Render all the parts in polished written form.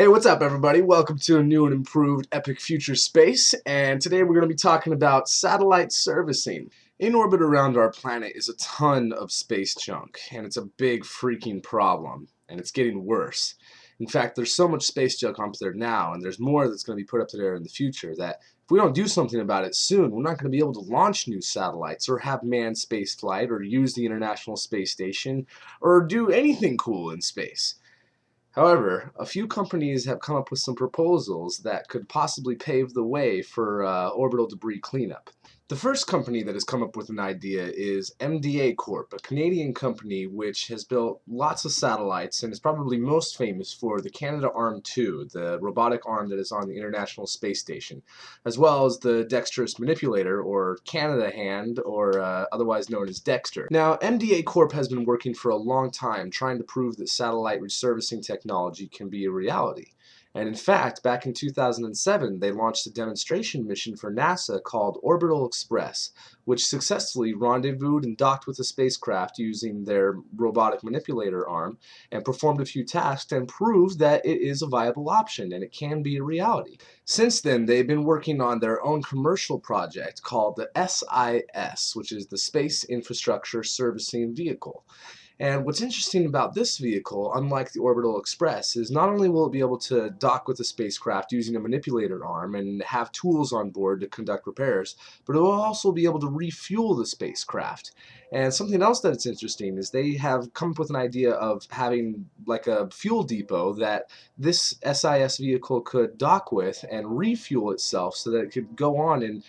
Hey, what's up everybody? Welcome to a new and improved EpicFutureSpace, and today we're going to be talking about satellite servicing. In orbit around our planet is a ton of space junk, and it's a big freaking problem, and it's getting worse. In fact, there's so much space junk up there now, and there's more that's going to be put up there in the future, that if we don't do something about it soon, we're not going to be able to launch new satellites, or have manned space flight, or use the International Space Station, or do anything cool in space. However, a few companies have come up with some proposals that could possibly pave the way for orbital debris cleanup. The first company that has come up with an idea is Mda Corp, a Canadian company which has built lots of satellites and is probably most famous for the Canadarm2, the robotic arm that is on the International Space Station, as well as the Dexterous Manipulator, or Canada Hand, or otherwise known as Dexter. Now, Mda Corp has been working for a long time trying to prove that satellite resurfacing technology can be a reality. And in fact, back in 2007, they launched a demonstration mission for NASA called Orbital Express, which successfully rendezvoused and docked with a spacecraft using their robotic manipulator arm and performed a few tasks and proved that it is a viable option and it can be a reality. Since then, they've been working on their own commercial project called the SIS, which is the Space Infrastructure Servicing Vehicle. And what's interesting about this vehicle, unlike the Orbital Express, is not only will it be able to dock with the spacecraft using a manipulator arm and have tools on board to conduct repairs, but it will also be able to refuel the spacecraft. And something else that's interesting is they have come up with an idea of having like a fuel depot that this SIS vehicle could dock with and refuel itself so that it could go on and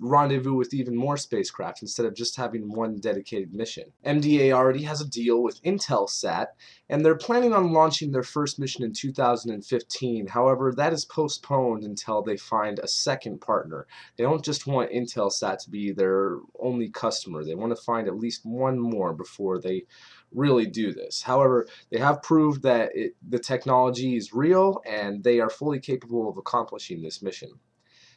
rendezvous with even more spacecraft instead of just having one dedicated mission. MDA already has a deal with Intelsat, and they're planning on launching their first mission in 2015. However, that is postponed until they find a second partner. They don't just want Intelsat to be their only customer. They want to find at least one more before they really do this. However, they have proved that the technology is real and they are fully capable of accomplishing this mission.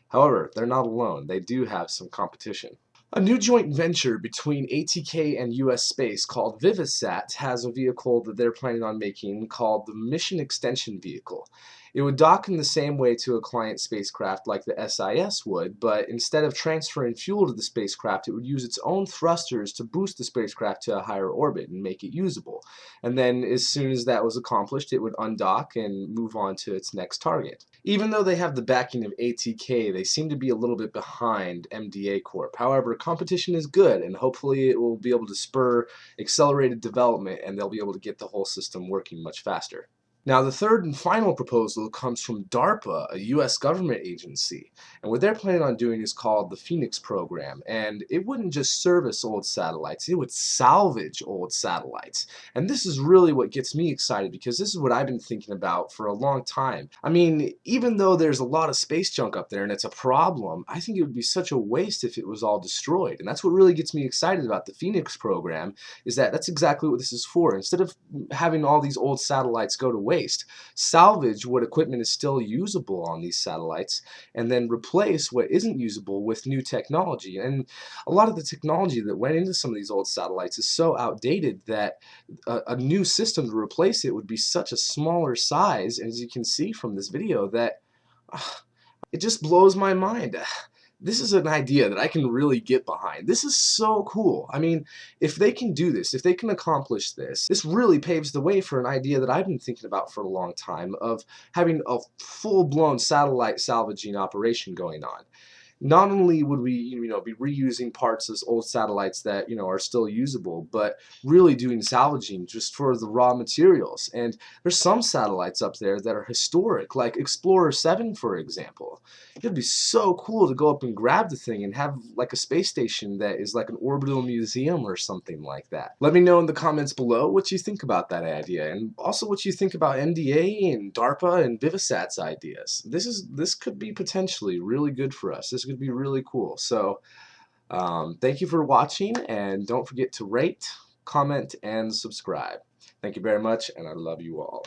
However, they're not alone. They do have some competition. A new joint venture between ATK and US Space called Vivisat has a vehicle that they're planning on making called the Mission Extension Vehicle. It would dock in the same way to a client spacecraft like the SIS would, but instead of transferring fuel to the spacecraft, it would use its own thrusters to boost the spacecraft to a higher orbit and make it usable. And then as soon as that was accomplished, it would undock and move on to its next target. Even though they have the backing of ATK, they seem to be a little bit behind Mda Corp. However, competition is good, and hopefully it will be able to spur accelerated development and they'll be able to get the whole system working much faster. Now, the third and final proposal comes from DARPA, a US government agency, and what they're planning on doing is called the Phoenix program, and it wouldn't just service old satellites, it would salvage old satellites. And this is really what gets me excited, because this is what I've been thinking about for a long time. I mean, even though there's a lot of space junk up there and it's a problem, I think it would be such a waste if it was all destroyed. And that's what really gets me excited about the Phoenix program, is that that's exactly what this is for. Instead of having all these old satellites go to waste, salvage what equipment is still usable on these satellites and then replace what isn't usable with new technology. And a lot of the technology that went into some of these old satellites is so outdated that a new system to replace it would be such a smaller size, as you can see from this video, that it just blows my mind. This is an idea that I can really get behind. This is so cool. I mean, if they can do this, if they can accomplish this, this really paves the way for an idea that I've been thinking about for a long time of having a full-blown satellite salvaging operation going on. Not only would we, be reusing parts as old satellites that, are still usable, but really doing salvaging just for the raw materials. And there's some satellites up there that are historic, like Explorer 7, for example. It'd be so cool to go up and grab the thing and have like a space station that is like an orbital museum or something like that. Let me know in the comments below what you think about that idea, and also what you think about MDA and DARPA and Vivisat's ideas. This could be potentially really good for us. This could be really cool. So thank you for watching, and don't forget to rate, comment, and subscribe. Thank you very much, and I love you all.